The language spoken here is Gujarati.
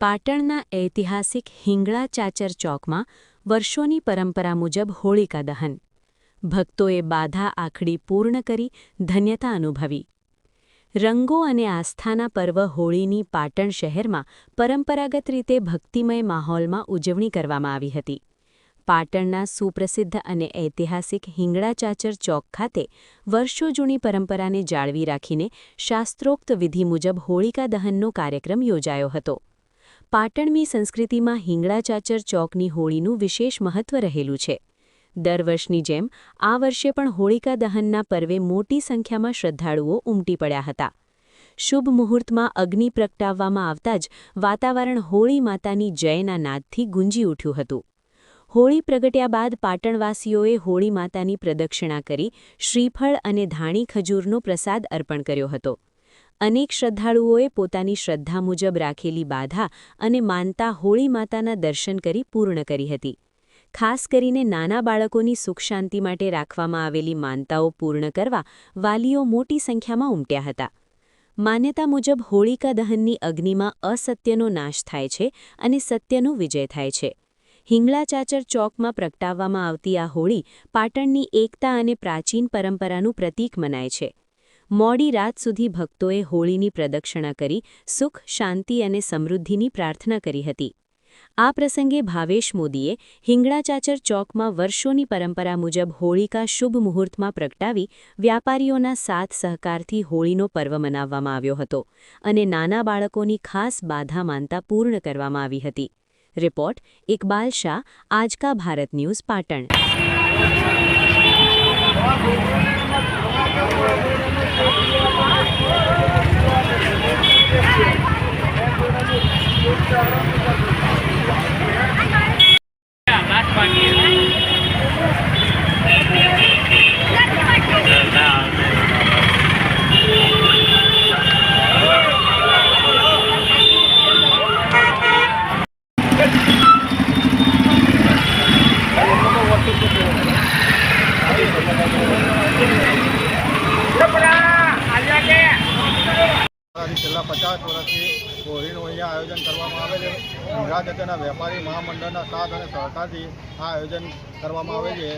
પાટણના ઐતિહાસિક હિંગળા ચાચર ચોકમાં વર્ષોની પરંપરા મુજબ હોળિકા દહન. ભક્તોએ બાધા આખડી પૂર્ણ કરી ધન્યતા અનુભવી. રંગો અને આસ્થાના પર્વ હોળીની પાટણ શહેરમાં પરંપરાગત રીતે ભક્તિમય માહોલમાં ઉજવણી કરવામાં આવી હતી. પાટણના સુપ્રસિદ્ધ અને ઐતિહાસિક હિંગળા ચાચર ચોક ખાતે વર્ષો જૂની પરંપરાને જાળવી રાખીને શાસ્ત્રોક્ત વિધિ મુજબ હોળિકા દહનનો કાર્યક્રમ યોજાયો હતો. પાટણની સંસ્કૃતિમાં હિંગળા ચાચર ચોકની હોળીનું વિશેષ મહત્વ રહેલું છે. દર વર્ષની જેમ આ વર્ષે પણ હોળિકા દહનના પર્વે મોટી સંખ્યામાં શ્રદ્ધાળુઓ ઉમટી પડ્યા હતા. શુભ મુહૂર્તમાં અગ્નિ પ્રગટાવવામાં આવતા જ વાતાવરણ હોળી માતાની જયના નાદથી ગુંજી ઉઠ્યું હતું. હોળી પ્રગટ્યા બાદ પાટણવાસીઓએ હોળી માતાની પ્રદક્ષિણા કરી શ્રીફળ અને ધાણી ખજૂરનો પ્રસાદ અર્પણ કર્યો હતો. અનેક શ્રદ્ધાળુઓએ પોતાની શ્રદ્ધા મુજબ રાખેલી બાધા અને માનતા હોળી માતાના દર્શન કરી પૂર્ણ કરી હતી. ખાસ કરીને નાના બાળકોની સુખ શાંતિ માટે રાખવામાં આવેલી માનતાઓ પૂર્ણ કરવા વાલીઓ મોટી સંખ્યામાં ઉમટ્યા હતા. માન્યતા મુજબ હોળિકા દહનની અગ્નિમાં અસત્યનો નાશ થાય છે અને સત્યનો વિજય થાય છે. હિંગળા ચાચર ચોકમાં પ્રગટાવવામાં આવતી આ હોળી પાટણની એકતા અને પ્રાચીન પરંપરાનું પ્રતીક મનાય છે. મોડી રાત સુધી ભક્તોએ હોળીની પ્રદક્ષિણા કરી સુખ, શાંતિ અને સમૃદ્ધિની પ્રાર્થના કરી હતી. આ પ્રસંગે ભાવેશ મોદીએ હિંગળા ચાચર ચોકમાં વર્ષોની પરંપરા મુજબ હોળિકા શુભ મુહૂર્તમાં પ્રગટાવી વ્યાપારીઓના સાથ સહકારથી હોળીનો પર્વ મનાવવામાં આવ્યો હતો અને નાના બાળકોની ખાસ બાધા માનતા પૂર્ણ કરવામાં આવી હતી. રિપોર્ટ ઇકબાલ શાહ, આજ કા ભારત ન્યૂઝ, પાટણ. છેલ્લા 50 વર્ષથી હોળીનું અહીંયા આયોજન કરવામાં આવે છે. હિંગળા ચાચરના વેપારી મહામંડળના સાથ અને સહકારથી આ આયોજન કરવામાં આવે છે.